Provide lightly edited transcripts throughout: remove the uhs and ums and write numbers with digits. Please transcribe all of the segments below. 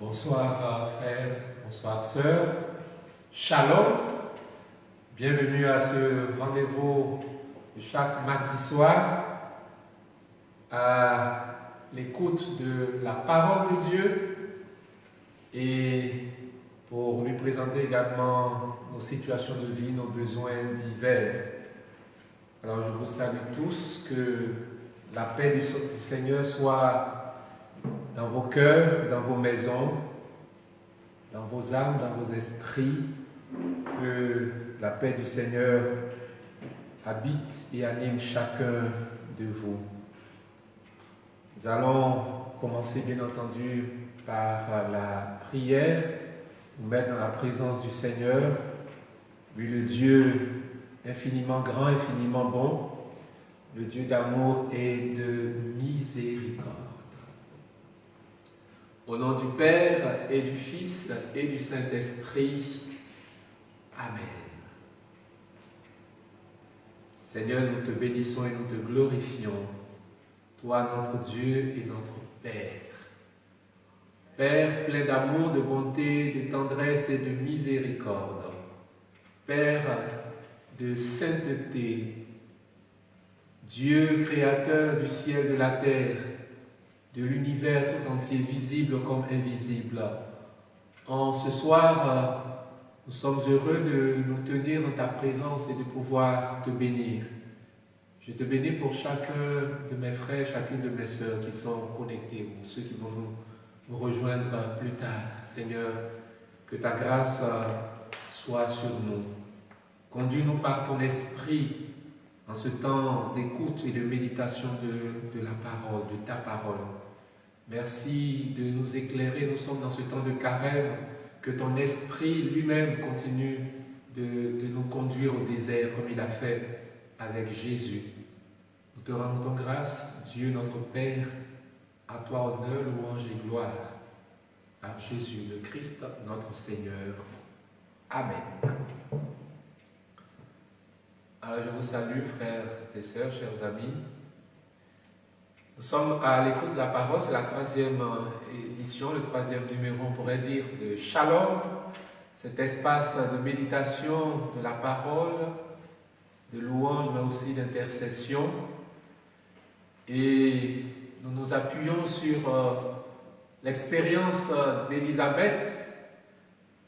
Bonsoir frères, bonsoir sœurs. Shalom. Bienvenue à ce rendez-vous de chaque mardi soir à l'écoute de la parole de Dieu et pour lui présenter également nos situations de vie, nos besoins divers. Alors je vous salue tous, que la paix du Seigneur soit dans vos cœurs, dans vos maisons, dans vos âmes, dans vos esprits, que la paix du Seigneur habite et anime chacun de vous. Nous allons commencer bien entendu par la prière, nous mettre dans la présence du Seigneur, lui le Dieu infiniment grand, infiniment bon, le Dieu d'amour et de miséricorde. Au nom du Père et du Fils et du Saint-Esprit. Amen. Seigneur, nous te bénissons et nous te glorifions, toi notre Dieu et notre Père. Père plein d'amour, de bonté, de tendresse et de miséricorde. Père de sainteté, Dieu créateur du ciel et de la terre, de l'univers tout entier, visible comme invisible. En ce soir, nous sommes heureux de nous tenir en ta présence et de pouvoir te bénir. Je te bénis pour chacun de mes frères, chacune de mes sœurs qui sont connectés, ou ceux qui vont nous rejoindre plus tard. Seigneur, que ta grâce soit sur nous. Conduis-nous par ton esprit en ce temps d'écoute et de méditation de la parole, de ta parole. Merci de nous éclairer, nous sommes dans ce temps de carême, que ton esprit lui-même continue de nous conduire au désert comme il a fait avec Jésus. Nous te rendons grâce, Dieu notre Père, à toi honneur, louange et gloire, par Jésus le Christ, notre Seigneur. Amen. Alors je vous salue, frères et sœurs, chers amis. Nous sommes à l'écoute de la parole, c'est la troisième édition, le troisième numéro, on pourrait dire, de Shalom, cet espace de méditation de la parole, de louange, mais aussi d'intercession. Et nous nous appuyons sur l'expérience d'Élisabeth,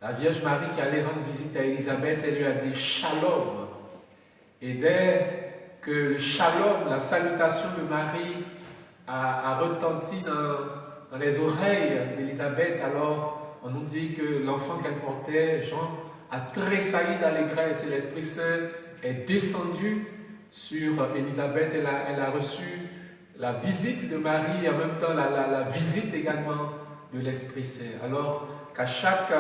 la Vierge Marie qui allait rendre visite à Élisabeth, elle lui a dit Shalom. Et dès que le Shalom, la salutation de Marie, a retenti dans les oreilles d'Élisabeth, alors on nous dit que l'enfant qu'elle portait, Jean, a tressailli d'allégresse et l'Esprit Saint est descendu sur Élisabeth. Elle a reçu la visite de Marie et en même temps la visite également de l'Esprit Saint. Alors qu'à chaque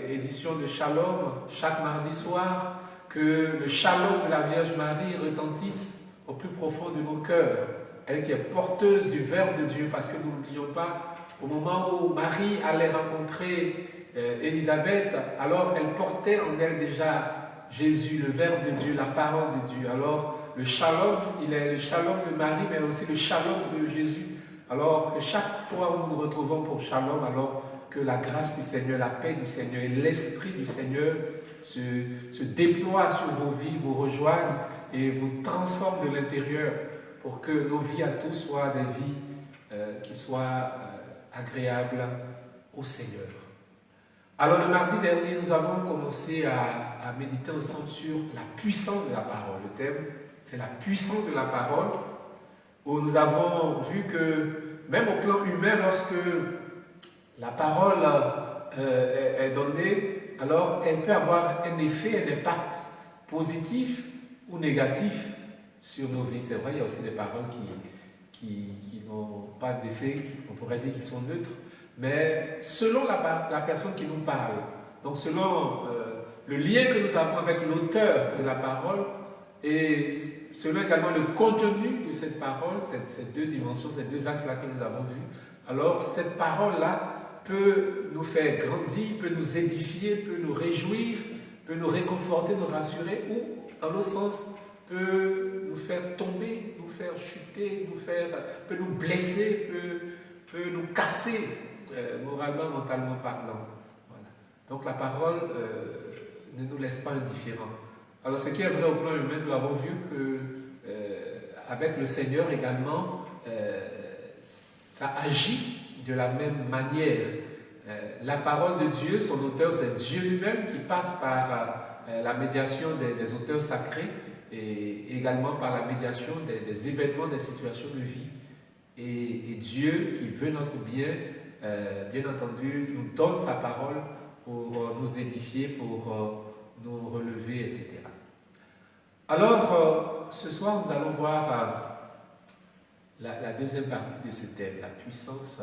édition de Shalom, chaque mardi soir, que le Shalom de la Vierge Marie retentisse au plus profond de nos cœurs. Elle qui est porteuse du Verbe de Dieu, parce que nous n'oublions pas, au moment où Marie allait rencontrer Élisabeth, alors elle portait en elle déjà Jésus, le Verbe de Dieu, la parole de Dieu. Alors le Shalom, il est le Shalom de Marie, mais aussi le Shalom de Jésus. Alors que chaque fois où nous nous retrouvons pour Shalom, alors que la grâce du Seigneur, la paix du Seigneur et l'Esprit du Seigneur se déploient sur vos vies, vous rejoignent et vous transforment de l'intérieur, pour que nos vies à tous soient des vies qui soient agréables au Seigneur. Alors le mardi dernier, nous avons commencé à méditer ensemble sur la puissance de la parole. Le thème, c'est la puissance de la parole, où nous avons vu que même au plan humain, lorsque la parole est donnée, alors elle peut avoir un effet, un impact positif ou négatif sur nos vies. C'est vrai, il y a aussi des paroles qui n'ont pas d'effet, on pourrait dire qu'ils sont neutres, mais selon la personne qui nous parle, donc selon le lien que nous avons avec l'auteur de la parole et selon également le contenu de cette parole, ces deux dimensions, ces deux axes-là que nous avons vus, alors cette parole-là peut nous faire grandir, peut nous édifier, peut nous réjouir, peut nous réconforter, nous rassurer, ou dans l'autre sens, peut nous faire tomber, nous faire chuter, peut nous blesser, peut nous casser. moralement, mentalement parlant. Voilà. Donc la parole ne nous laisse pas indifférents. Alors ce qui est vrai au plan humain, nous avons vu que avec le Seigneur également, ça agit de la même manière. La parole de Dieu, son auteur, c'est Dieu lui-même qui passe par la médiation des auteurs sacrés et également par la médiation des événements, des situations de vie. Et Dieu qui veut notre bien, bien entendu, nous donne sa parole pour nous édifier, pour nous relever, etc. Alors, ce soir, nous allons voir la deuxième partie de ce thème, la puissance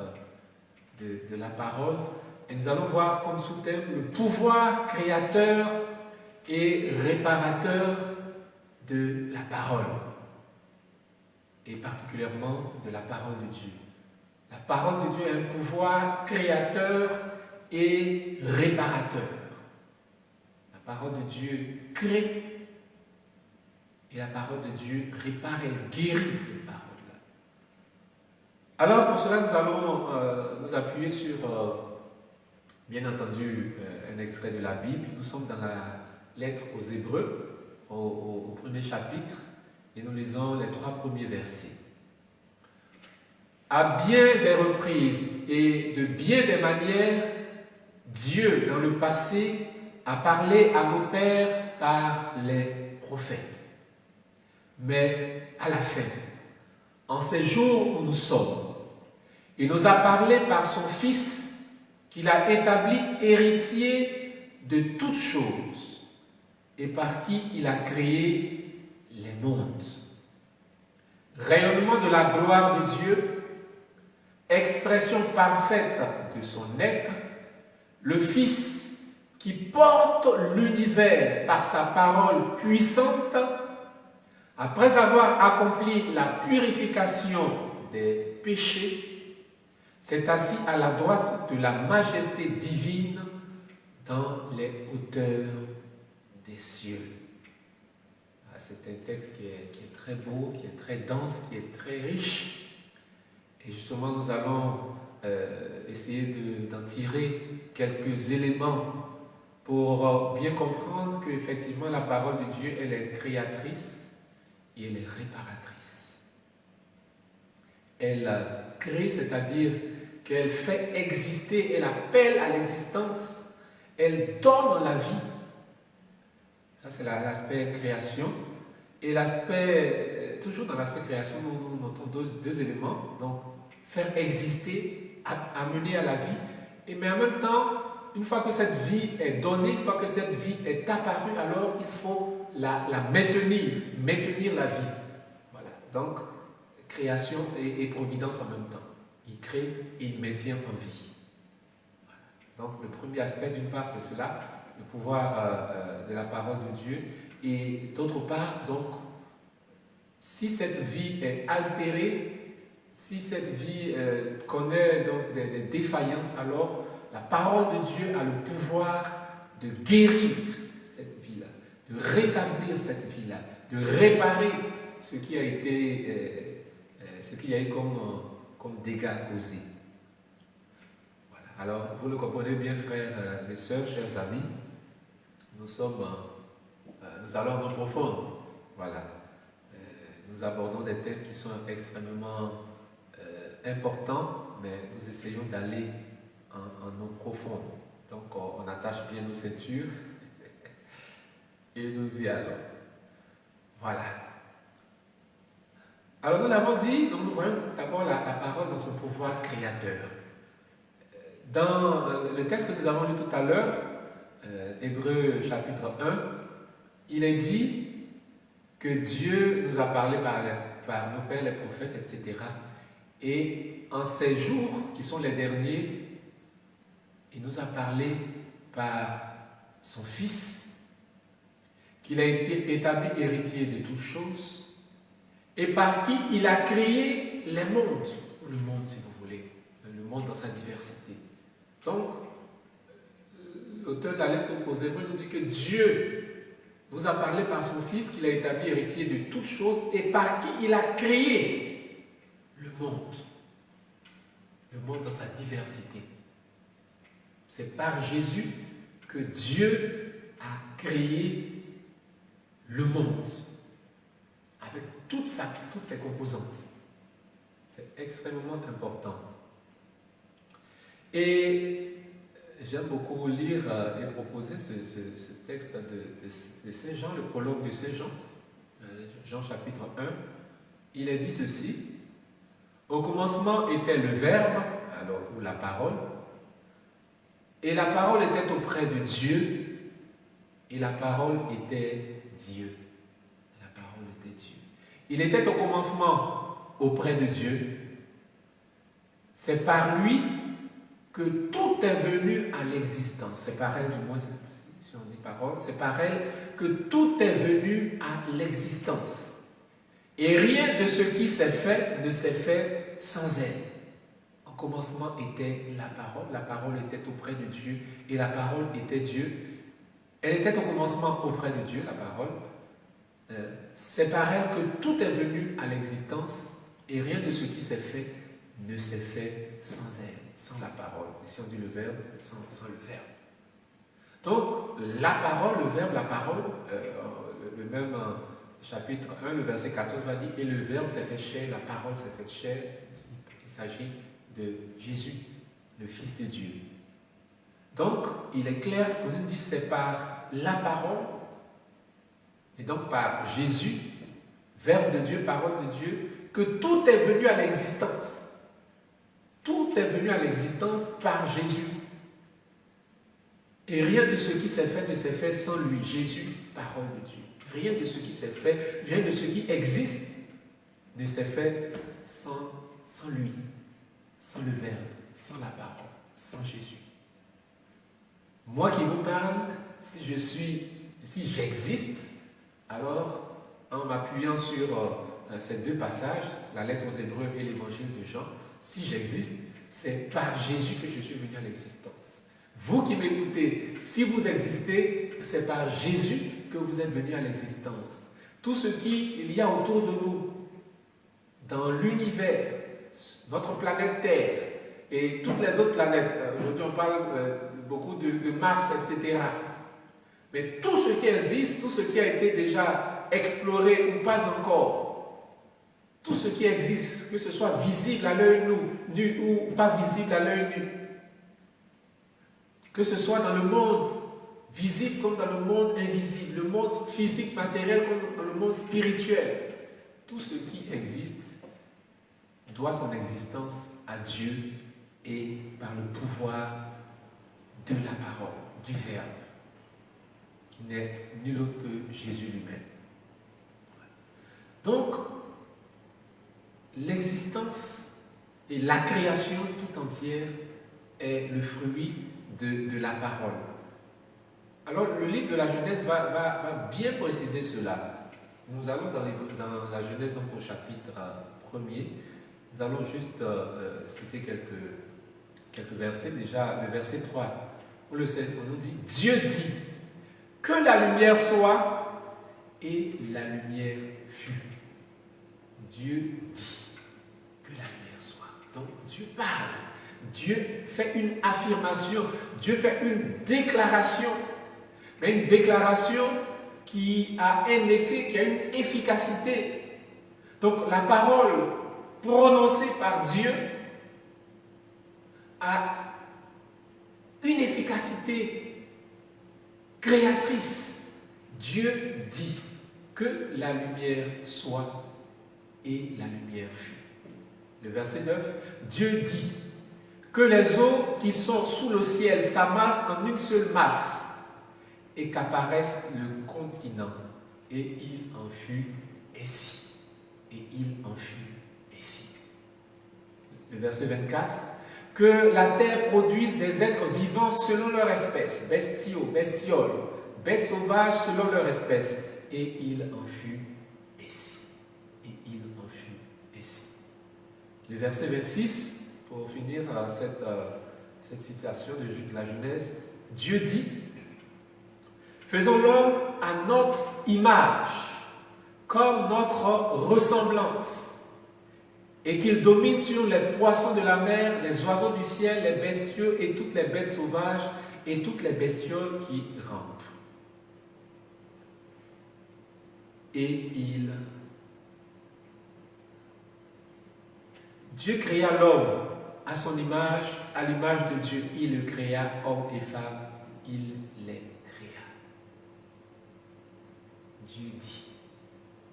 de la parole. Et nous allons voir comme sous-thème le pouvoir créateur et réparateur de la parole, et particulièrement de la parole de Dieu. La parole de Dieu a un pouvoir créateur et réparateur. La parole de Dieu crée et la parole de Dieu répare, elle guérit cette parole-là. Alors pour cela, nous allons nous appuyer sur, bien entendu, un extrait de la Bible. Nous sommes dans la lettre aux Hébreux, au premier chapitre, et nous lisons les 3 premiers versets. À bien des reprises et de bien des manières, Dieu, dans le passé, a parlé à nos pères par les prophètes. Mais à la fin, en ces jours où nous sommes, il nous a parlé par son Fils qu'il a établi héritier de toutes choses et par qui il a créé les mondes. Rayonnement de la gloire de Dieu, expression parfaite de son être, le Fils qui porte l'univers par sa parole puissante, après avoir accompli la purification des péchés, s'est assis à la droite de la majesté divine dans les hauteurs des cieux. C'est un texte qui est très beau, qui est très dense, qui est très riche. Et justement, nous allons essayer d'en tirer quelques éléments pour bien comprendre qu'effectivement, la parole de Dieu, elle est créatrice et elle est réparatrice. Elle crée, c'est-à-dire qu'elle fait exister, elle appelle à l'existence, elle donne la vie. Ça, c'est l'aspect création. Et l'aspect, toujours dans l'aspect création, nous notons deux éléments. Donc, faire exister, amener à la vie. Et mais en même temps, une fois que cette vie est donnée, une fois que cette vie est apparue, alors il faut la maintenir la vie. Voilà. Donc, création et providence en même temps. Il crée et il maintient en vie. Voilà. Donc, le premier aspect, d'une part, c'est cela, le pouvoir de la parole de Dieu. Et d'autre part, donc, si cette vie est altérée, si cette vie connaît donc des défaillances, alors la parole de Dieu a le pouvoir de guérir cette vie-là, de rétablir cette vie-là, de réparer ce qui a été, ce qu'il y a eu comme dégâts causés. Voilà. Alors, vous le comprenez bien, frères et sœurs, chers amis, nous allons en profonde. Voilà. Nous abordons des thèmes qui sont extrêmement importants, mais nous essayons d'aller en eau profonde. Donc, on attache bien nos ceintures et nous y allons. Voilà. Alors, nous l'avons dit, donc nous voyons d'abord la parole dans son pouvoir créateur. Dans le texte que nous avons lu tout à l'heure, Hébreux chapitre 1, il est dit que Dieu nous a parlé par nos pères, les prophètes, etc. Et en ces jours, qui sont les derniers, il nous a parlé par son Fils, qu'il a été établi héritier de toutes choses, et par qui il a créé les mondes, ou le monde si vous voulez, le monde dans sa diversité. Donc, l'auteur de la lettre aux Hébreux nous dit que Dieu nous a parlé par son Fils qu'il a établi héritier de toutes choses et par qui il a créé le monde dans sa diversité. C'est par Jésus que Dieu a créé le monde, avec toutes ses composantes. C'est extrêmement important. Et j'aime beaucoup lire et proposer ce texte de Saint Jean, le prologue de Saint Jean, Jean chapitre 1. Il est dit ceci: au commencement était le Verbe, alors, ou la parole, et la parole était auprès de Dieu, et la parole était Dieu. La parole était Dieu. Il était au commencement auprès de Dieu. C'est par lui que tout est venu à l'existence. C'est par elle, du moins, si on dit parole, c'est par elle que tout est venu à l'existence. Et rien de ce qui s'est fait ne s'est fait sans elle. Au commencement était la parole était auprès de Dieu, et la parole était Dieu. Elle était au commencement auprès de Dieu, la parole. C'est par elle que tout est venu à l'existence, et rien de ce qui s'est fait ne s'est fait sans elle, sans la parole. Ici on dit le verbe, sans le verbe. Donc la parole, le verbe, la parole, le même chapitre 1, le verset 14 va dire, et le verbe s'est fait chair, la parole s'est faite chair. Il s'agit de Jésus, le Fils de Dieu. Donc il est clair, on nous dit c'est par la parole, et donc par Jésus, Verbe de Dieu, parole de Dieu, que tout est venu à l'existence. Tout est venu à l'existence par Jésus. Et rien de ce qui s'est fait ne s'est fait sans lui. Jésus, parole de Dieu. Rien de ce qui s'est fait, rien de ce qui existe ne s'est fait sans lui, sans le Verbe, sans la parole, sans Jésus. Moi qui vous parle, si j'existe, alors en m'appuyant sur ces deux passages, la lettre aux Hébreux et l'évangile de Jean, si j'existe, c'est par Jésus que je suis venu à l'existence. Vous qui m'écoutez, si vous existez, c'est par Jésus que vous êtes venu à l'existence. Tout ce qu'il y a autour de nous, dans l'univers, notre planète Terre et toutes les autres planètes, aujourd'hui on parle beaucoup de Mars, etc. Mais tout ce qui existe, tout ce qui a été déjà exploré ou pas encore, tout ce qui existe, que ce soit visible à l'œil nu ou pas visible à l'œil nu, que ce soit dans le monde visible comme dans le monde invisible, le monde physique, matériel comme dans le monde spirituel, tout ce qui existe doit son existence à Dieu et par le pouvoir de la parole, du Verbe, qui n'est nul autre que Jésus lui-même. Donc, l'existence et la création tout entière est le fruit de la parole. Alors, le livre de la Genèse va bien préciser cela. Nous allons dans la Genèse, donc au chapitre 1er, nous allons juste citer quelques versets. Déjà, le verset 3, on nous dit, Dieu dit que la lumière soit, et la lumière fut. Dieu dit que la lumière soit. Donc Dieu parle, Dieu fait une affirmation, Dieu fait une déclaration, mais une déclaration qui a un effet, qui a une efficacité. Donc la parole prononcée par Dieu a une efficacité créatrice. Dieu dit que la lumière soit, et la lumière fut. Le verset 9, Dieu dit que les eaux qui sont sous le ciel s'amassent en une seule masse et qu'apparaisse le continent. Et il en fut ainsi. Et il en fut ainsi. Le verset 24, que la terre produise des êtres vivants selon leur espèce, bestiaux, bestioles, bêtes sauvages selon leur espèce. Et il en fut ainsi. Le verset 26, pour finir cette citation de la Genèse, Dieu dit, faisons l'homme à notre image, comme notre ressemblance, et qu'il domine sur les poissons de la mer, les oiseaux du ciel, les bestiaux et toutes les bêtes sauvages et toutes les bestioles qui rampent. Et Dieu créa l'homme à son image, à l'image de Dieu. Il le créa, homme et femme, il les créa. Dieu dit,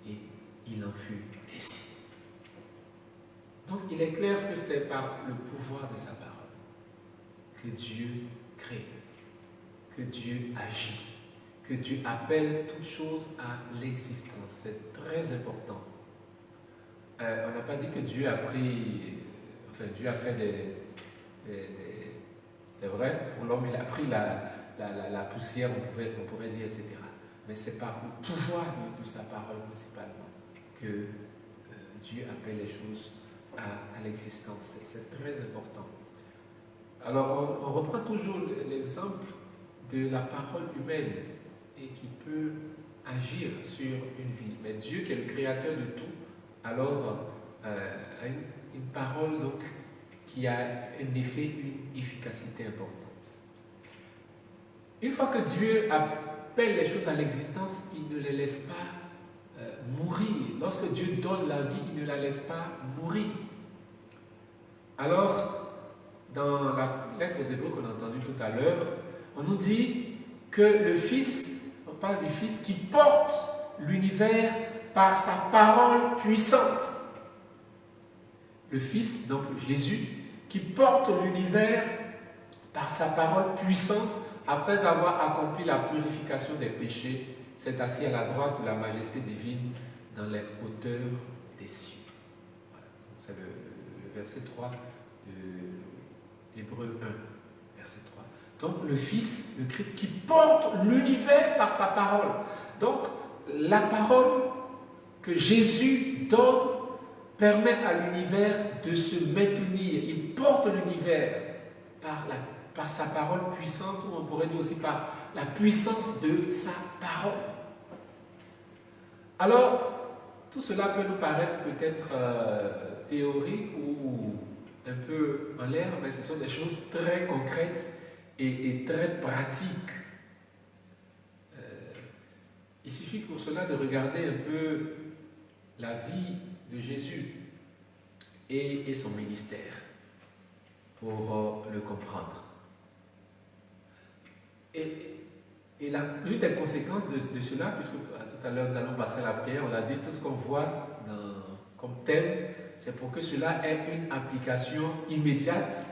et il en fut ainsi. Donc il est clair que c'est par le pouvoir de sa parole que Dieu crée, que Dieu agit, que Dieu appelle toutes choses à l'existence. C'est très important. On n'a pas dit que Dieu a pris, enfin Dieu a fait c'est vrai, pour l'homme il a pris la poussière, on pourrait dire, etc. Mais c'est par le pouvoir de sa parole principalement que Dieu appelle les choses à l'existence. C'est très important. Alors on reprend toujours l'exemple de la parole humaine et qui peut agir sur une vie. Mais Dieu qui est le créateur de tout, alors a une parole donc, qui a un effet, une efficacité importante. Une fois que Dieu appelle les choses à l'existence, il ne les laisse pas mourir. Lorsque Dieu donne la vie, il ne la laisse pas mourir. Alors, dans la lettre aux Hébreux qu'on a entendue tout à l'heure, on nous dit que le Fils, on parle du Fils qui porte l'univers par sa parole puissante. Le Fils, donc Jésus, qui porte l'univers par sa parole puissante, après avoir accompli la purification des péchés, s'est assis à la droite de la majesté divine dans les hauteurs des cieux. Voilà, c'est le verset 3 de Hébreux 1, verset 3. Donc le Fils, le Christ, qui porte l'univers par sa parole. Donc la parole que Jésus donne permet à l'univers de se maintenir. Il porte l'univers par sa parole puissante, ou on pourrait dire aussi par la puissance de sa parole. Alors, tout cela peut nous paraître peut-être théorique ou un peu en l'air, mais ce sont des choses très concrètes et très pratiques. Il suffit pour cela de regarder un peu la vie de Jésus et son ministère pour le comprendre. Et l'une des conséquences de cela, puisque tout à l'heure nous allons passer à la prière, on l'a dit, tout ce qu'on voit comme thème, c'est pour que cela ait une application immédiate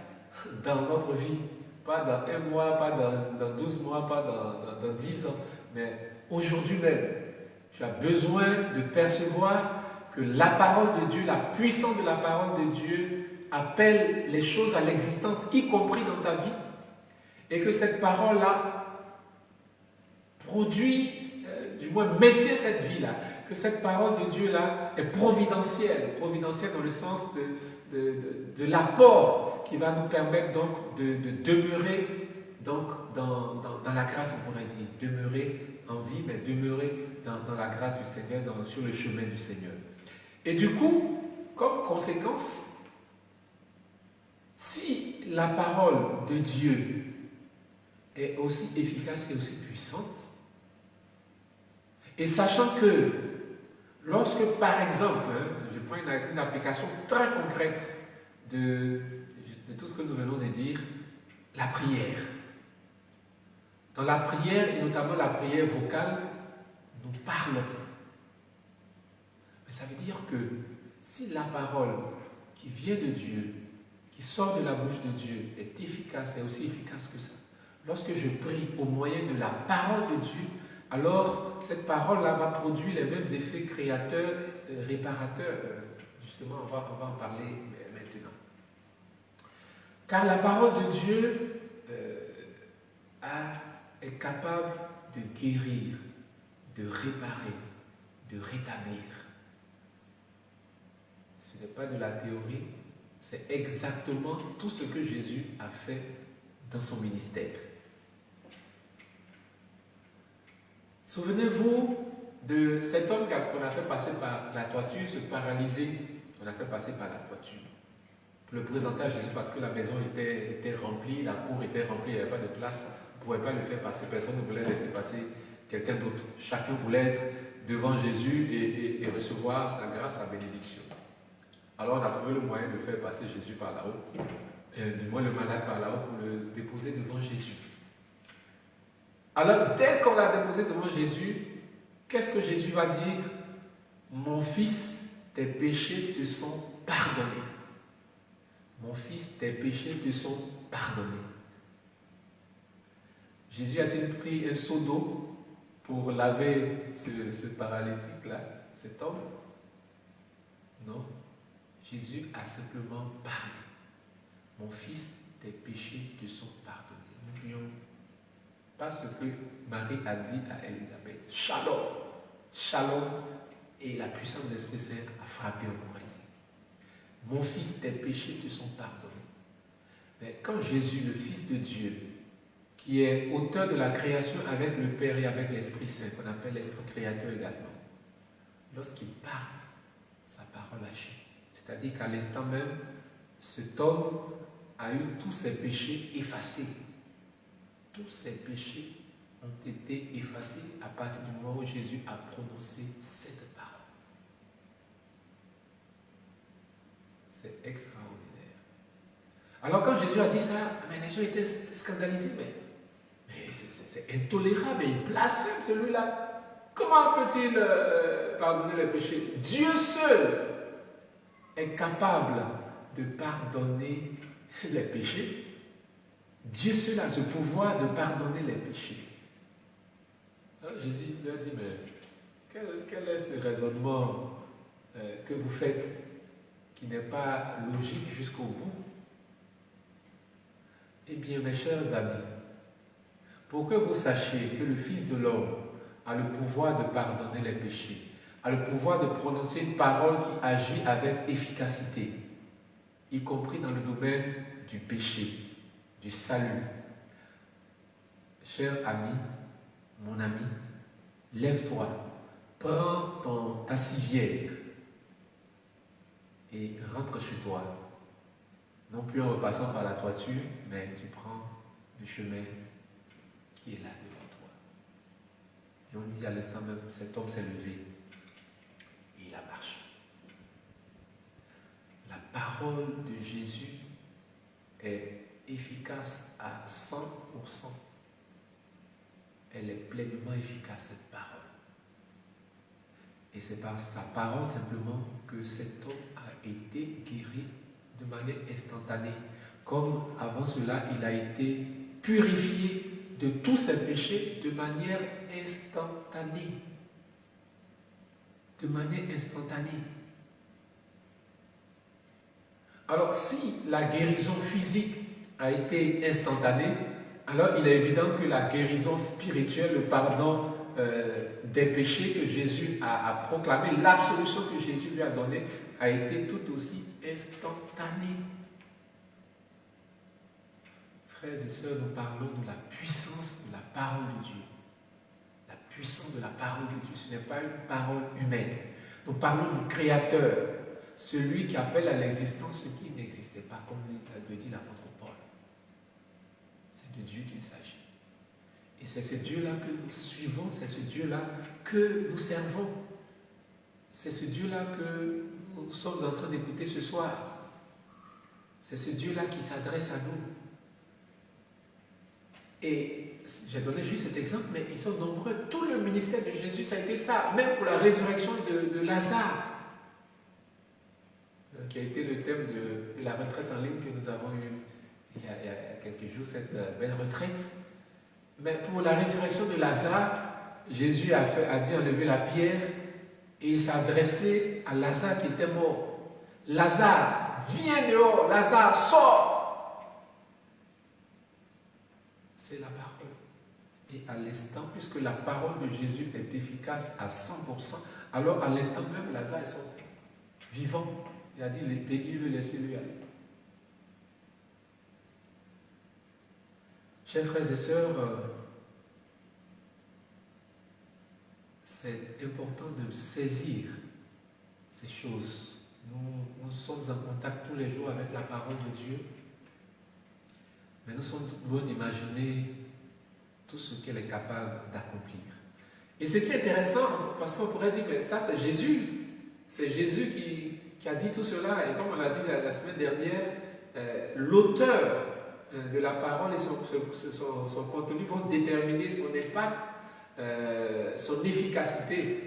dans notre vie. Pas dans 1 mois, pas dans 12 mois, pas dans 10 ans, mais aujourd'hui même. Tu as besoin de percevoir que la parole de Dieu, la puissance de la parole de Dieu appelle les choses à l'existence, y compris dans ta vie, et que cette parole-là produit, du moins maintient cette vie-là, que cette parole de Dieu-là est providentielle dans le sens de l'apport qui va nous permettre donc de demeurer donc, dans la grâce, on pourrait dire, demeurer en vie, mais demeurer dans la grâce du Seigneur, sur le chemin du Seigneur. Et du coup, comme conséquence, si la parole de Dieu est aussi efficace et aussi puissante, et sachant que lorsque, par exemple, je prends une application très concrète de tout ce que nous venons de dire, la prière. Dans la prière, et notamment la prière vocale, nous parlons. Mais ça veut dire que si la parole qui vient de Dieu, qui sort de la bouche de Dieu, est efficace, est aussi efficace que ça, lorsque je prie au moyen de la parole de Dieu, alors cette parole-là va produire les mêmes effets créateurs, réparateurs. Justement, on va en parler maintenant. Car la parole de Dieu est capable de guérir, de réparer, de rétablir. Ce n'est pas de la théorie, c'est exactement tout ce que Jésus a fait dans son ministère. Souvenez-vous de cet homme qu'on a fait passer par la toiture, ce paralysé On a fait passer par la toiture. Pour le présenter à Jésus parce que la maison était remplie, la cour était remplie, il n'y avait pas de place. On ne pouvait pas le faire passer. Personne ne voulait laisser passer quelqu'un d'autre. Chacun voulait être devant Jésus et recevoir sa grâce, sa bénédiction. Alors on a trouvé le moyen de faire passer Jésus par là-haut, du moins le malade par là-haut, pour le déposer devant Jésus. Alors dès qu'on l'a déposé devant Jésus, qu'est-ce que Jésus va dire? Mon fils, tes péchés te sont pardonnés. Mon fils, tes péchés te sont pardonnés. Jésus a-t-il pris un seau d'eau pour laver ce paralytique-là, cet homme? Non. Jésus a simplement parlé. Mon fils, tes péchés te sont pardonnés. N'oublions pas ce que Marie a dit à Élisabeth. Shalom. Shalom. Et la puissance de l'Esprit Saint a frappé au oreille. Mon fils, tes péchés te sont pardonnés. Mais quand Jésus, le Fils de Dieu, qui est auteur de la création avec le Père et avec l'Esprit Saint, qu'on appelle l'Esprit créateur également, lorsqu'il parle, sa parole agit. C'est-à-dire qu'à l'instant même, cet homme a eu tous ses péchés effacés. Tous ses péchés ont été effacés à partir du moment où Jésus a prononcé cette parole. C'est extraordinaire. Alors quand Jésus a dit ça, les gens étaient scandalisés. Mais c'est intolérable, il blasphème celui-là. Comment peut-il pardonner les péchés? Dieu seul est capable de pardonner les péchés. Dieu seul a ce pouvoir de pardonner les péchés. Alors Jésus leur dit, mais quel est ce raisonnement que vous faites qui n'est pas logique jusqu'au bout? Eh bien, mes chers amis, pour que vous sachiez que le Fils de l'homme a le pouvoir de pardonner les péchés, a le pouvoir de prononcer une parole qui agit avec efficacité, y compris dans le domaine du péché, du salut. Cher ami, mon ami, lève-toi, prends ta civière et rentre chez toi. Non plus en repassant par la toiture, mais tu prends le chemin qui est là devant toi. Et on dit à l'instant même, cet homme s'est levé et il a marché. La parole de Jésus est efficace à 100%. Elle est pleinement efficace, cette parole. Et c'est par sa parole simplement que cet homme a été guéri de manière instantanée. Comme avant cela, il a été purifié de tous ses péchés de manière instantanée. De manière instantanée. Alors, si la guérison physique a été instantanée, alors il est évident que la guérison spirituelle, le pardon des péchés que Jésus a proclamé, l'absolution que Jésus lui a donnée, a été tout aussi instantanée. Frères et sœurs, nous parlons de la puissance de la parole de Dieu. La puissance de la parole de Dieu, ce n'est pas une parole humaine. Nous parlons du Créateur, celui qui appelle à l'existence ce qui n'existait pas, comme le dit l'apôtre Paul. C'est de Dieu qu'il s'agit. Et c'est ce Dieu-là que nous suivons, c'est ce Dieu-là que nous servons. C'est ce Dieu-là que nous sommes en train d'écouter ce soir. C'est ce Dieu-là qui s'adresse à nous. Et j'ai donné juste cet exemple, mais ils sont nombreux. Tout le ministère de Jésus, ça a été ça. Même pour la résurrection de Lazare, qui a été le thème de la retraite en ligne que nous avons eue il y a quelques jours, cette belle retraite. Mais pour la résurrection de Lazare, Jésus a dit enlever la pierre et il s'est adressé à Lazare qui était mort. Lazare, viens dehors, Lazare, sors. C'est la parole. Et à l'instant, puisque la parole de Jésus est efficace à 100%, alors à l'instant même, Lazare est sorti, vivant. Il a dit, déliez-le, laissez-le aller. Chers frères et sœurs, c'est important de saisir ces choses nous sommes en contact tous les jours avec la parole de Dieu, mais nous sommes loin d'imaginer tout ce qu'elle est capable d'accomplir. Et ce qui est intéressant, parce qu'on pourrait dire, mais ça c'est Jésus qui a dit tout cela, et comme on l'a dit la semaine dernière, l'auteur de la parole et son contenu vont déterminer son impact, son efficacité.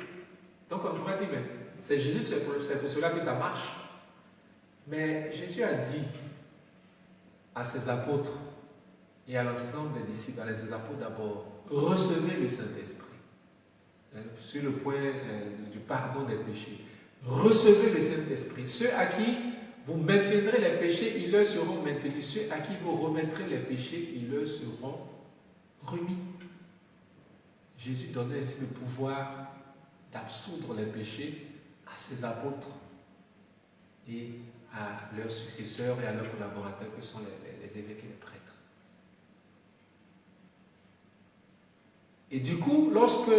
Donc on pourrait dire, mais c'est Jésus, c'est pour cela que ça marche. Mais Jésus a dit à ses apôtres et à l'ensemble des disciples, à ses apôtres d'abord, recevez le Saint-Esprit. Sur le point du pardon des péchés. Recevez le Saint-Esprit. Ceux à qui vous maintiendrez les péchés, ils leur seront maintenus. Ceux à qui vous remettrez les péchés, ils leur seront remis. Jésus donnait ainsi le pouvoir d'absoudre les péchés à ses apôtres et à leurs successeurs et à leurs collaborateurs que sont les évêques et les prêtres. Et du coup, lorsque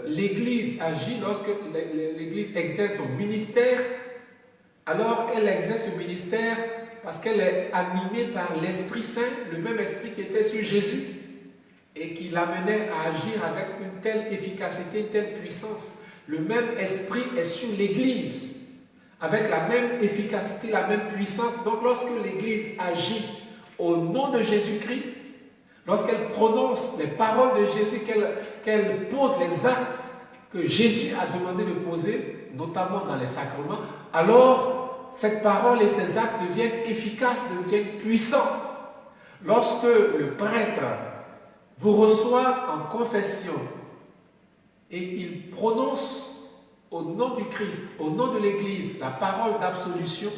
l'Église agit, lorsque l'Église exerce son ministère, alors elle exerce ce ministère parce qu'elle est animée par l'Esprit Saint, le même Esprit qui était sur Jésus et qui l'amenait à agir avec une telle efficacité, une telle puissance. Le même Esprit est sur l'Église avec la même efficacité, la même puissance. Donc lorsque l'Église agit au nom de Jésus-Christ, lorsqu'elle prononce les paroles de Jésus, qu'elle pose les actes que Jésus a demandé de poser, notamment dans les sacrements, alors cette parole et ces actes deviennent efficaces, deviennent puissants. Lorsque le prêtre vous reçoit en confession et il prononce au nom du Christ, au nom de l'Église, la parole d'absolution,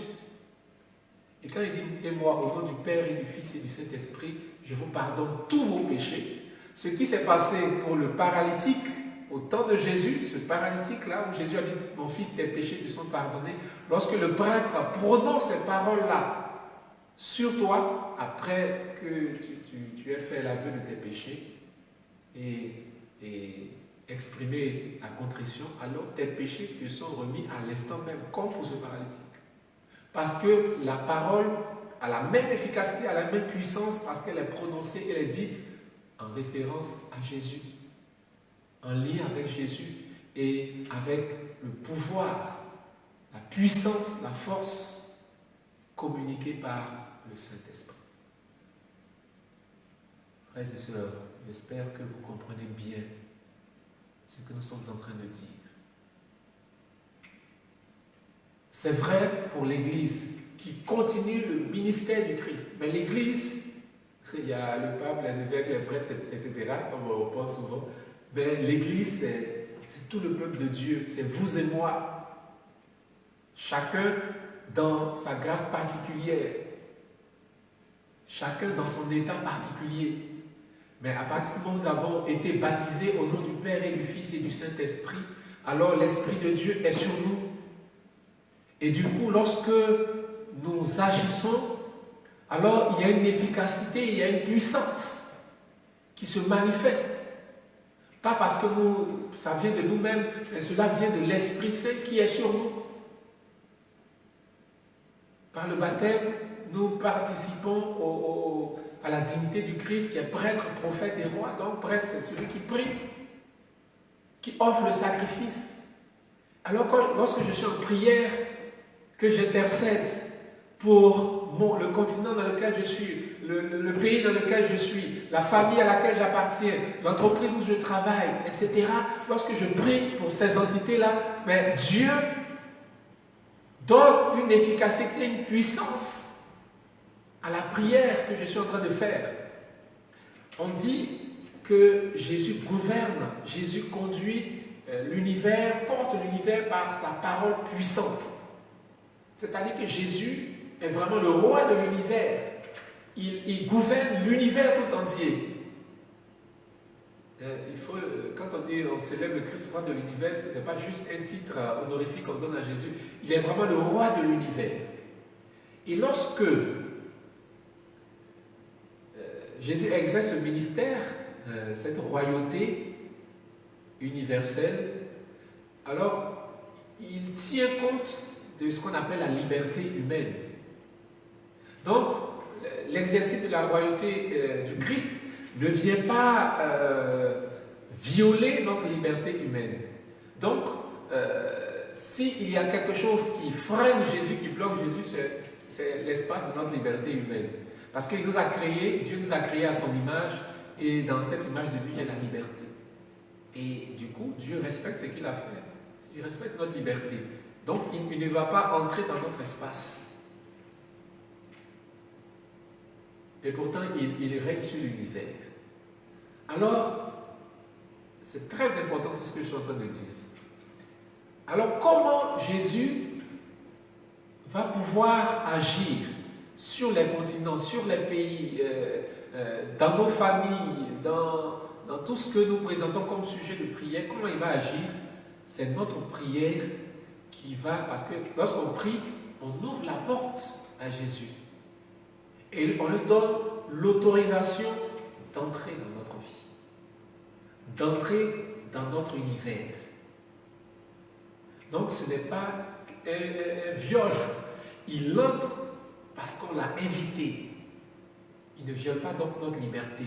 et quand il dit « Et moi, au nom du Père et du Fils et du Saint-Esprit, je vous pardonne tous vos péchés », ce qui s'est passé pour le paralytique au temps de Jésus, ce paralytique-là, où Jésus a dit « Mon fils, tes péchés te sont pardonnés », lorsque le prêtre prononce ces paroles-là sur toi, après que tu aies fait l'aveu de tes péchés et exprimé la contrition, alors tes péchés te sont remis à l'instant même, comme pour ce paralytique. Parce que la parole a la même efficacité, a la même puissance, parce qu'elle est prononcée, elle est dite en référence à Jésus, en lien avec Jésus et avec le pouvoir, la puissance, la force communiquée par le Saint-Esprit. Frères et sœurs, j'espère que vous comprenez bien ce que nous sommes en train de dire. C'est vrai pour l'Église qui continue le ministère du Christ. Mais l'Église, il y a le pape, les évêques, les prêtres, etc., comme on pense souvent. Mais l'Église, c'est tout le peuple de Dieu. C'est vous et moi. Chacun dans sa grâce particulière. Chacun dans son état particulier. Mais à partir du moment où nous avons été baptisés au nom du Père et du Fils et du Saint-Esprit, alors l'Esprit de Dieu est sur nous. Et du coup, lorsque nous agissons, alors il y a une efficacité, il y a une puissance qui se manifeste. Pas parce que ça vient de nous-mêmes, mais cela vient de l'Esprit Saint qui est sur nous. Par le baptême, nous participons à la dignité du Christ qui est prêtre, prophète et roi. Donc prêtre, c'est celui qui prie, qui offre le sacrifice. Alors lorsque je suis en prière, que j'intercède pour le continent dans lequel je suis, le pays dans lequel je suis, la famille à laquelle j'appartiens, l'entreprise où je travaille, etc. Lorsque je prie pour ces entités-là, mais Dieu donne une efficacité, une puissance à la prière que je suis en train de faire. On dit que Jésus gouverne, Jésus conduit l'univers, porte l'univers par sa parole puissante. C'est-à-dire que Jésus est vraiment le roi de l'univers. Il gouverne l'univers tout entier. Quand on célèbre le Christ roi de l'univers, ce n'est pas juste un titre honorifique qu'on donne à Jésus. Il est vraiment le roi de l'univers. Et lorsque Jésus exerce ce ministère, cette royauté universelle, alors il tient compte de ce qu'on appelle la liberté humaine. Donc, l'exercice de la royauté du Christ ne vient pas violer notre liberté humaine. Donc, s'il y a quelque chose qui freine Jésus, qui bloque Jésus, c'est l'espace de notre liberté humaine. Parce qu'il nous a créés, Dieu nous a créés à son image, et dans cette image de Dieu, il y a la liberté. Et du coup, Dieu respecte ce qu'il a fait. Il respecte notre liberté. Donc, il ne va pas entrer dans notre espace. Et pourtant, il règne sur l'univers. Alors, c'est très important tout ce que je suis en train de dire. Alors, comment Jésus va pouvoir agir sur les continents, sur les pays, dans nos familles, dans tout ce que nous présentons comme sujet de prière, comment il va agir? C'est notre prière qui va, parce que lorsqu'on prie, on ouvre la porte à Jésus. Et on lui donne l'autorisation d'entrer dans notre vie, d'entrer dans notre univers. Donc ce n'est pas un viol, il entre parce qu'on l'a invité. Il ne viole pas donc notre liberté,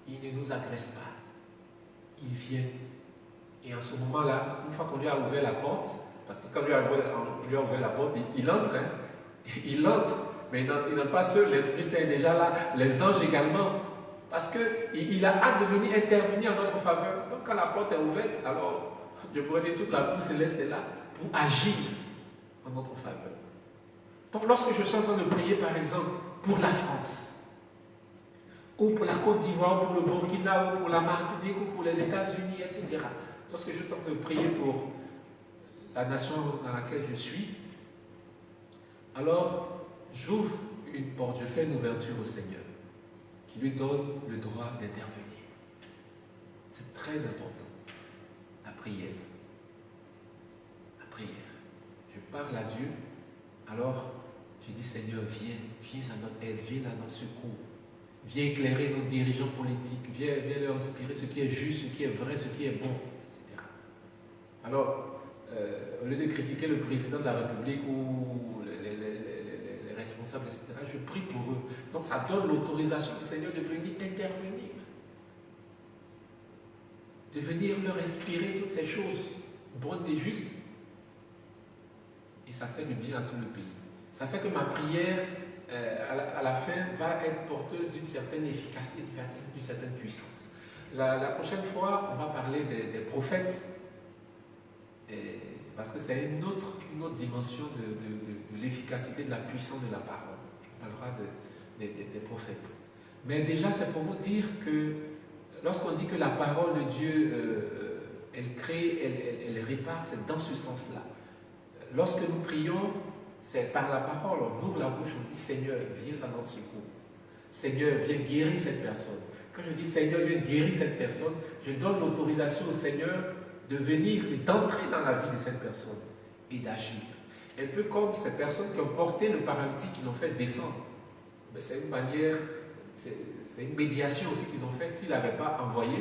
il ne nous agresse pas, il vient. Et en ce moment-là, une fois qu'on lui a ouvert la porte, parce que quand on lui a ouvert la porte, il entre, hein, il entre, mais il n'entre pas seul, l'Esprit Saint est déjà là, les anges également, parce qu'il a hâte de venir intervenir en notre faveur. Donc quand la porte est ouverte, alors je pourrais dire toute la cour céleste est là pour agir en notre faveur. Donc lorsque je suis en train de prier par exemple pour la France, ou pour la Côte d'Ivoire, ou pour le Burkina, ou pour la Martinique, ou pour les États-Unis, etc. Lorsque je tente de prier pour la nation dans laquelle je suis, alors j'ouvre une porte, je fais une ouverture au Seigneur, qui lui donne le droit d'intervenir. C'est très important, la prière. La prière. Je parle à Dieu, alors je dis Seigneur, viens à notre aide, viens à notre secours. Viens éclairer nos dirigeants politiques, viens leur inspirer ce qui est juste, ce qui est vrai, ce qui est bon, etc. Alors, au lieu de critiquer le président de la République ou les responsables, etc., je prie pour eux. Donc ça donne l'autorisation au Seigneur de venir intervenir, de venir leur inspirer toutes ces choses bonnes et justes. Et ça fait du bien à tout le pays. Ça fait que ma prière, à la fin, va être porteuse d'une certaine efficacité, d'une certaine puissance. La prochaine fois, on va parler des prophètes, parce que c'est une autre dimension de l'efficacité, de la puissance de la parole. On parlera des prophètes. Mais déjà, c'est pour vous dire que lorsqu'on dit que la parole de Dieu, elle crée, elle répare, c'est dans ce sens-là. Lorsque nous prions, c'est par la parole, on ouvre la bouche, on dit Seigneur, viens à notre secours. Seigneur, viens guérir cette personne. Quand je dis Seigneur, viens guérir cette personne, je donne l'autorisation au Seigneur de venir et d'entrer dans la vie de cette personne et d'agir. Un peu comme ces personnes qui ont porté le paralytique, qui l'ont fait descendre. Mais c'est une manière, c'est une médiation aussi qu'ils ont faite. S'ils ne l'avaient pas envoyé,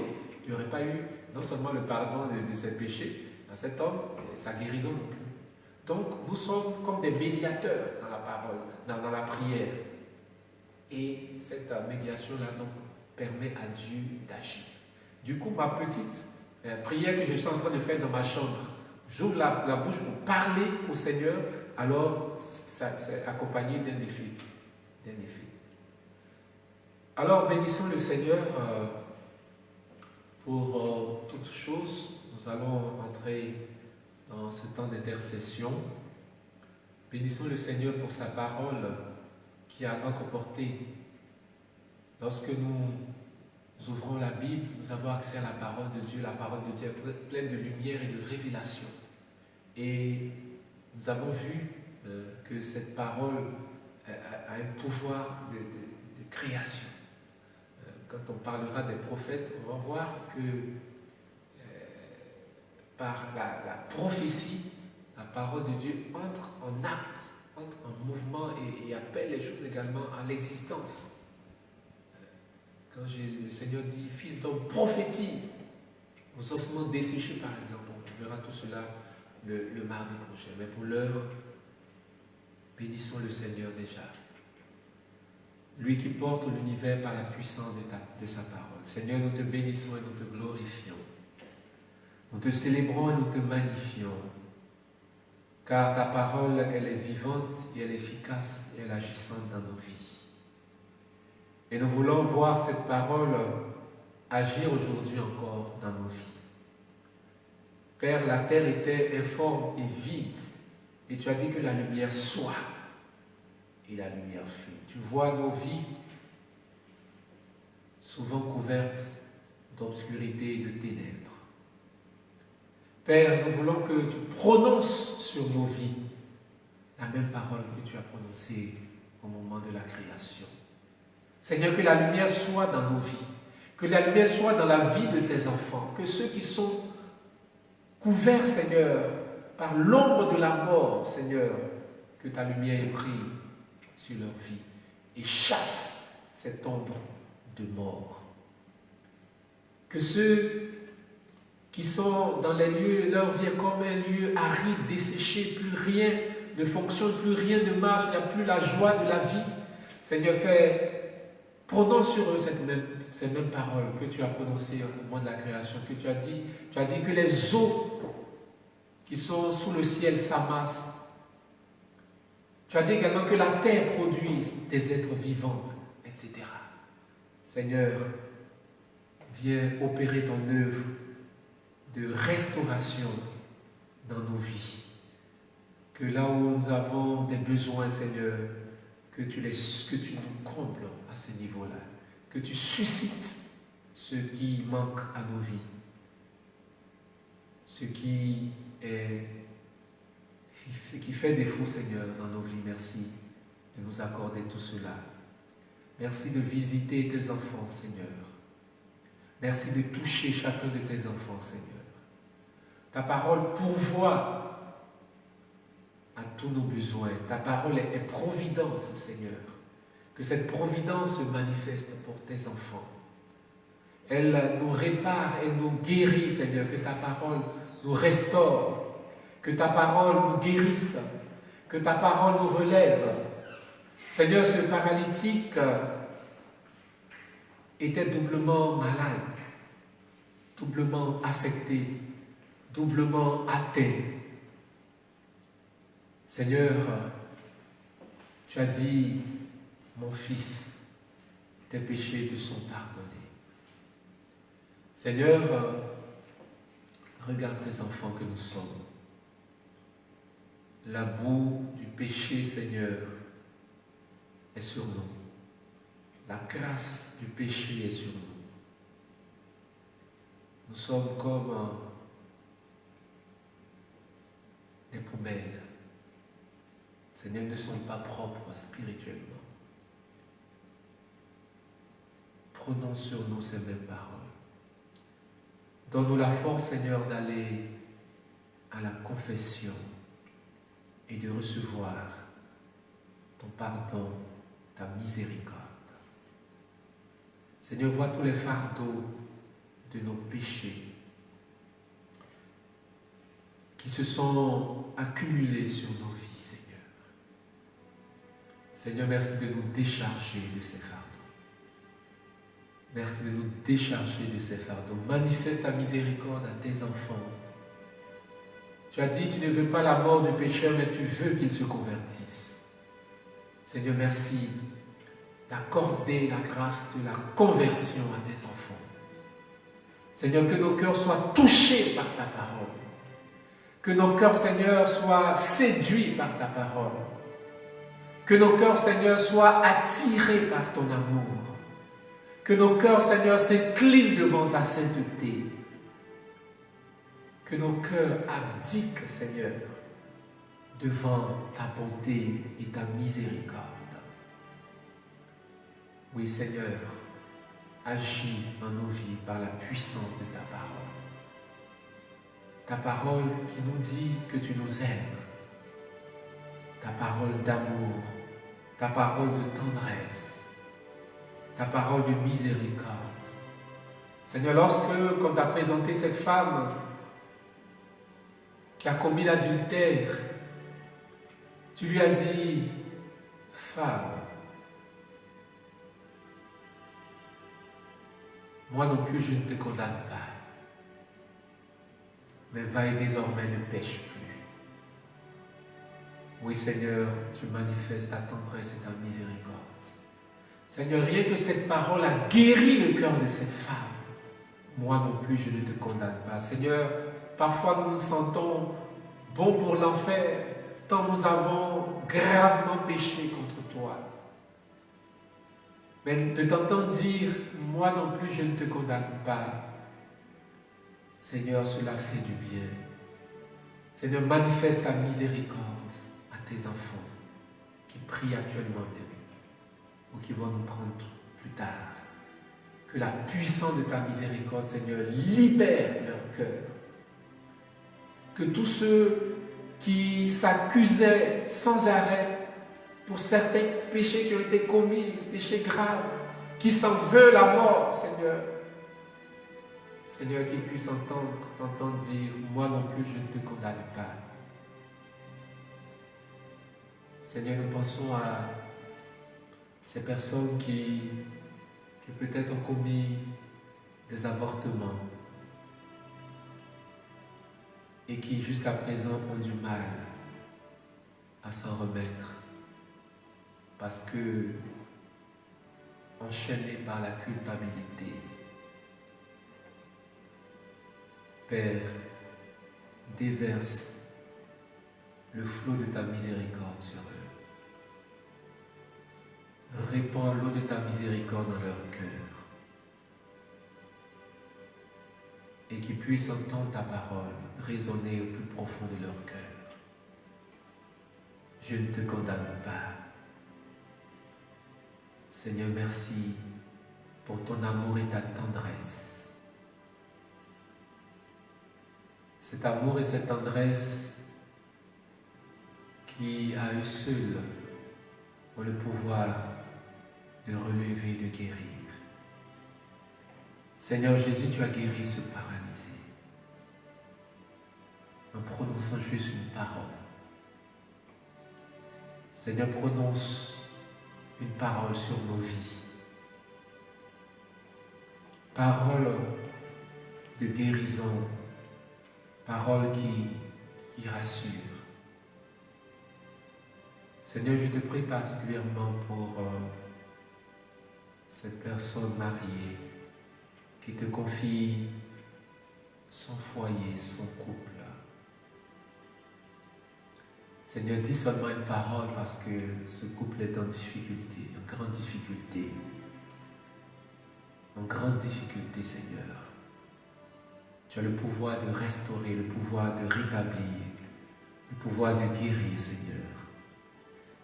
il n'y aurait pas eu non seulement le pardon de ses péchés à cet homme, sa guérison non plus. Donc, nous sommes comme des médiateurs dans la parole, dans la prière. Et cette médiation-là, donc, permet à Dieu d'agir. Du coup, ma petite prière que je suis en train de faire dans ma chambre, j'ouvre la bouche pour parler au Seigneur, alors c'est accompagné d'un effet. Alors, bénissons le Seigneur pour toutes choses. Nous allons entrer dans ce temps d'intercession. Bénissons le Seigneur pour sa parole qui est à notre portée. Lorsque nous ouvrons la Bible, nous avons accès à la parole de Dieu. La parole de Dieu est pleine de lumière et de révélation. Et nous avons vu que cette parole a un pouvoir de création. Quand on parlera des prophètes, on va voir que par la prophétie, la parole de Dieu entre en acte, entre en mouvement et appelle les choses également à l'existence. Quand le Seigneur dit, fils d'homme, prophétise aux ossements desséchés par exemple, on verra tout cela le mardi prochain. Mais pour l'heure, Bénissons le Seigneur déjà. Lui qui porte l'univers par la puissance de sa parole. Seigneur, nous te bénissons et nous te glorifions. Nous te célébrons et nous te magnifions. Car ta parole, elle est vivante et elle est efficace et elle est agissante dans nos vies. Et nous voulons voir cette parole agir aujourd'hui encore dans nos vies. Père, la terre était informe et vide. Et tu as dit que la lumière soit. Et la lumière fut. Tu vois nos vies souvent couvertes d'obscurité et de ténèbres. Père, nous voulons que tu prononces sur nos vies la même parole que tu as prononcée au moment de la création. Seigneur, que la lumière soit dans nos vies, que la lumière soit dans la vie de tes enfants, que ceux qui sont couverts, Seigneur, par l'ombre de la mort, Seigneur, que ta lumière ait pris sur leur vie et chasse cette ombre de mort. Que ceux qui sont dans les lieux, leur vie est comme un lieu aride, desséché, plus rien ne fonctionne, plus rien ne marche, il n'y a plus la joie de la vie. Seigneur, prononce sur eux ces mêmes paroles que tu as prononcées au moment de la création, que tu as dit que les eaux qui sont sous le ciel s'amassent. Tu as dit également que la terre produise des êtres vivants, etc. Seigneur, viens opérer ton œuvre de restauration dans nos vies. Que là où nous avons des besoins, Seigneur, que tu nous combles à ce niveau-là. Que tu suscites ce qui manque à nos vies. Ce qui fait défaut, Seigneur, dans nos vies. Merci de nous accorder tout cela. Merci de visiter tes enfants, Seigneur. Merci de toucher chacun de tes enfants, Seigneur. Ta parole pourvoit à tous nos besoins. Ta parole est providence, Seigneur. Que cette providence se manifeste pour tes enfants. Elle nous répare, elle nous guérit, Seigneur. Que ta parole nous restaure. Que ta parole nous guérisse. Que ta parole nous relève. Seigneur, ce paralytique était doublement malade, doublement affecté, doublement atteint. Seigneur, tu as dit, mon fils, tes péchés te sont pardonnés. Seigneur, regarde tes enfants que nous sommes. La boue du péché, Seigneur, est sur nous. La grâce du péché est sur nous. Nous sommes comme des poubelles. Seigneur, nous ne sommes pas propres spirituellement. Prenons sur nous ces mêmes paroles. Donne-nous la force, Seigneur, d'aller à la confession et de recevoir ton pardon, ta miséricorde. Seigneur, vois tous les fardeaux de nos péchés qui se sont accumulés sur nos vies, Seigneur. Seigneur, merci de nous décharger de ces fardeaux. Merci de nous décharger de ces fardeaux. Manifeste ta miséricorde à tes enfants. Tu as dit, tu ne veux pas la mort du pécheur, mais tu veux qu'il se convertisse. Seigneur, merci d'accorder la grâce de la conversion à tes enfants. Seigneur, que nos cœurs soient touchés par ta parole. Que nos cœurs, Seigneur, soient séduits par ta parole. Que nos cœurs, Seigneur, soient attirés par ton amour. Que nos cœurs, Seigneur, s'inclinent devant ta sainteté. Que nos cœurs abdiquent, Seigneur, devant ta bonté et ta miséricorde. Oui, Seigneur, agis en nos vies par la puissance de ta parole. Ta parole qui nous dit que tu nous aimes. Ta parole d'amour, ta parole de tendresse, ta parole de miséricorde. Seigneur, quand tu as présenté cette femme qui a commis l'adultère, Tu lui as dit, femme, moi non plus je ne te condamne pas, mais va et désormais ne pêche plus. Oui Seigneur, tu manifestes ta tendresse et ta miséricorde. Seigneur, rien que cette parole a guéri le cœur de cette femme. Moi non plus je ne te condamne pas. Seigneur, parfois nous nous sentons bons pour l'enfer, tant nous avons gravement péché contre toi. Mais de t'entendre dire, moi non plus je ne te condamne pas, Seigneur, cela fait du bien. Seigneur, manifeste ta miséricorde à tes enfants qui prient actuellement même ou qui vont nous prendre plus tard. Que la puissance de ta miséricorde, Seigneur, libère leur cœur. Que tous ceux qui s'accusaient sans arrêt pour certains péchés qui ont été commis, péchés graves, qui s'en veulent la mort, Seigneur. Seigneur, qu'ils puissent t'entendre dire, moi non plus je ne te condamne pas. Seigneur, nous pensons à ces personnes qui peut-être ont commis des avortements et qui jusqu'à présent ont du mal à s'en remettre parce que enchaînés par la culpabilité. Père, déverse le flot de ta miséricorde sur eux. Répands l'eau de ta miséricorde dans leur cœur. Et qu'ils puissent entendre ta parole résonner au plus profond de leur cœur. Je ne te condamne pas. Seigneur, merci pour ton amour et ta tendresse. Cet amour et cette tendresse qui, à eux seuls, ont le pouvoir de relever, de guérir. Seigneur Jésus, tu as guéri ce paralysé en prononçant juste une parole. Seigneur, prononce une parole sur nos vies. Parole de guérison, parole qui rassure. Seigneur, je te prie particulièrement pour cette personne mariée qui te confie son foyer, son couple. Seigneur, dis seulement une parole parce que ce couple est en difficulté, en grande difficulté. En grande difficulté, Seigneur. Tu as le pouvoir de restaurer, le pouvoir de rétablir, le pouvoir de guérir, Seigneur.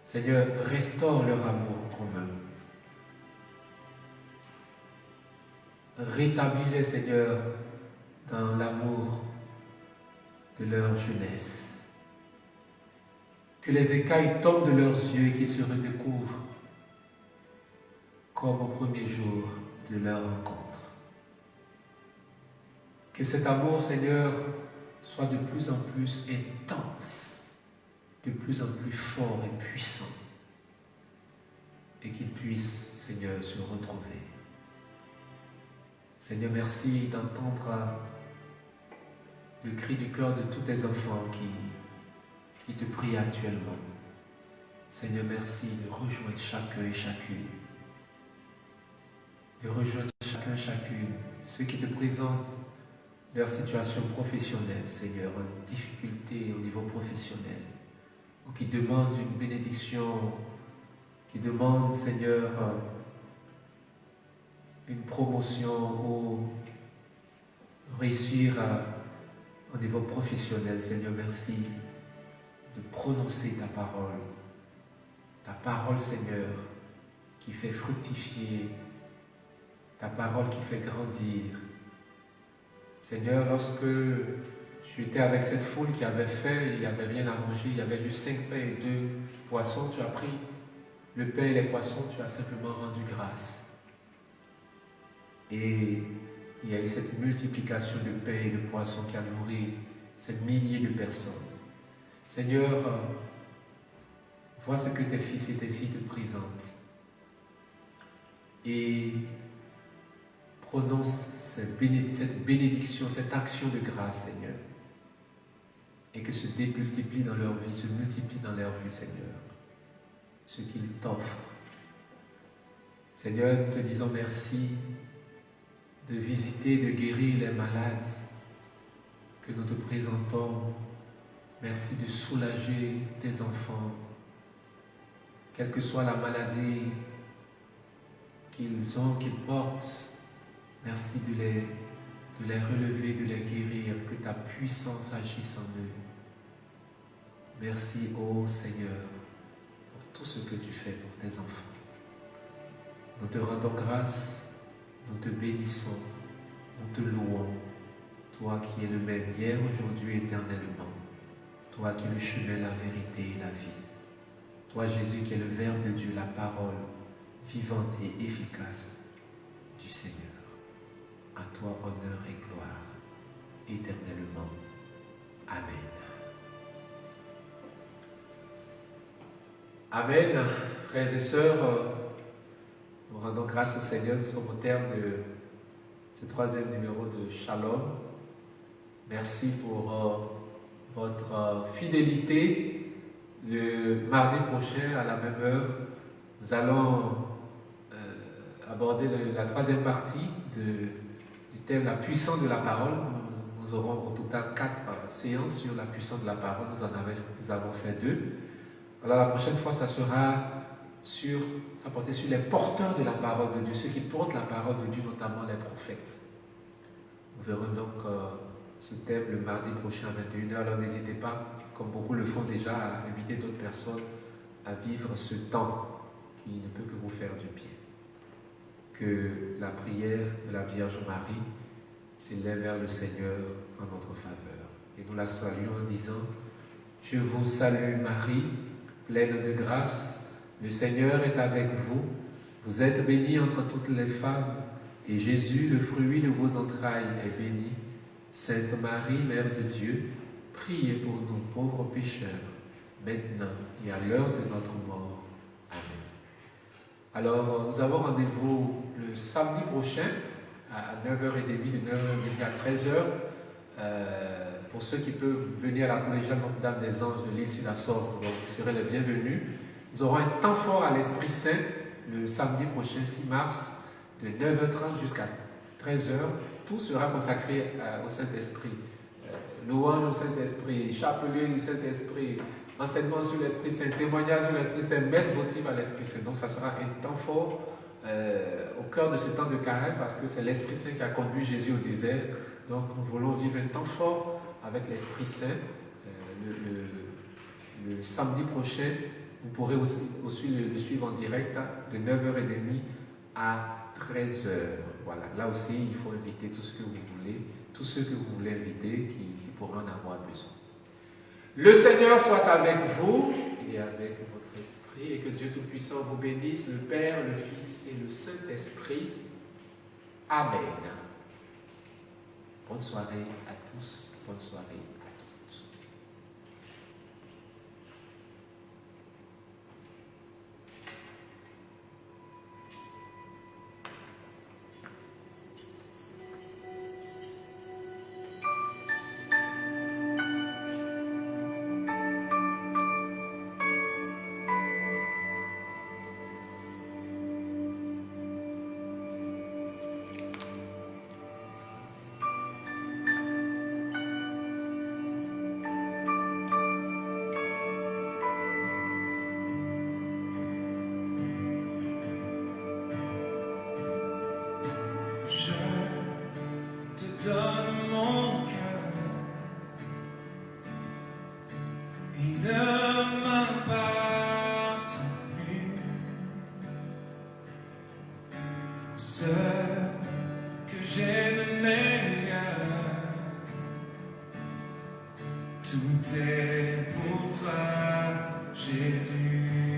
Seigneur, restaure leur amour commun. Rétablis-les, Seigneur, dans l'amour de leur jeunesse. Que les écailles tombent de leurs yeux et qu'ils se redécouvrent comme au premier jour de leur rencontre. Que cet amour, Seigneur, soit de plus en plus intense, de plus en plus fort et puissant, et qu'ils puissent, Seigneur, se retrouver. Seigneur, merci d'entendre le cri du cœur de tous tes enfants qui te prient actuellement. Seigneur, merci de rejoindre chacun et chacune. De rejoindre chacun et chacune, ceux qui te présentent leur situation professionnelle, Seigneur, en difficulté au niveau professionnel, ou qui demandent une bénédiction, qui demandent, Seigneur, une promotion ou réussir au niveau professionnel. Seigneur, merci de prononcer ta parole, Seigneur, qui fait fructifier, ta parole qui fait grandir. Seigneur, lorsque tu étais avec cette foule qui avait faim, il n'y avait rien à manger, il y avait juste 5 pains et 2 poissons, tu as pris le pain et les poissons, tu as simplement rendu grâce. Et il y a eu cette multiplication de pain et de poissons qui a nourri ces milliers de personnes. Seigneur, vois ce que tes fils et tes filles te présentent et prononce cette bénédiction, cette action de grâce, Seigneur, et que se démultiplie dans leur vie, se multiplie dans leur vie, Seigneur, ce qu'ils t'offrent. Seigneur, nous te disons merci de visiter, de guérir les malades que nous te présentons. Merci de soulager tes enfants, quelle que soit la maladie qu'ils ont, qu'ils portent. Merci de les relever, de les guérir, que ta puissance agisse en eux. Merci, ô Seigneur, pour tout ce que tu fais pour tes enfants. Nous te rendons grâce, nous te bénissons, nous te louons. Toi qui es le même hier, aujourd'hui, éternellement. Toi qui es le chemin, la vérité et la vie. Toi, Jésus, qui est le Verbe de Dieu, la parole vivante et efficace du Seigneur. À toi, honneur et gloire, éternellement. Amen. Amen. Frères et sœurs, nous rendons grâce au Seigneur. Nous sommes au terme de ce 3e numéro de Shalom. Merci pour votre fidélité. Le mardi prochain, à la même heure, nous allons aborder la 3e partie du thème la puissance de la parole. Nous aurons au total 4 séances sur la puissance de la parole. Nous avons fait 2. Alors la prochaine fois, ça sera porté sur les porteurs de la parole de Dieu, ceux qui portent la parole de Dieu, notamment les prophètes. Nous verrons donc ce thème le mardi prochain à 21h. Alors n'hésitez pas, comme beaucoup le font déjà, à inviter d'autres personnes à vivre ce temps qui ne peut que vous faire du bien. Que la prière de la Vierge Marie s'élève vers le Seigneur en notre faveur. Et nous la saluons en disant: Je vous salue Marie, pleine de grâce, le Seigneur est avec vous. Vous êtes bénie entre toutes les femmes, et Jésus, le fruit de vos entrailles, est béni. Sainte Marie, Mère de Dieu, priez pour nous pauvres pécheurs, maintenant et à l'heure de notre mort. Amen. Alors, nous avons rendez-vous le samedi prochain à 9h30, de 9h30 à 13h. Pour ceux qui peuvent venir à la collégiale Notre-Dame des Anges de l'Île-sur-la-Sorgue, donc vous serez les bienvenus. Nous aurons un temps fort à l'Esprit Saint le samedi prochain, 6 mars, de 9h30 jusqu'à 13h. Tout sera consacré au Saint-Esprit. Louange au Saint-Esprit, chapelet du Saint-Esprit, enseignement sur l'Esprit Saint, témoignage sur l'Esprit Saint, messe votive à l'Esprit Saint. Donc ça sera un temps fort au cœur de ce temps de carême, parce que c'est l'Esprit Saint qui a conduit Jésus au désert. Donc nous voulons vivre un temps fort avec l'Esprit Saint. Le samedi prochain, vous pourrez aussi le suivre en direct de 9h30 à 13h. Voilà, là aussi il faut inviter tous ceux que vous voulez inviter qui pourront en avoir besoin. Le Seigneur soit avec vous et avec votre esprit, et que Dieu Tout-Puissant vous bénisse, le Père, le Fils et le Saint-Esprit. Amen. Bonne soirée à tous, bonne soirée à toutes. Donne mon cœur, il ne m'appartient plus. Ce que j'ai de meilleur, tout est pour toi, Jésus.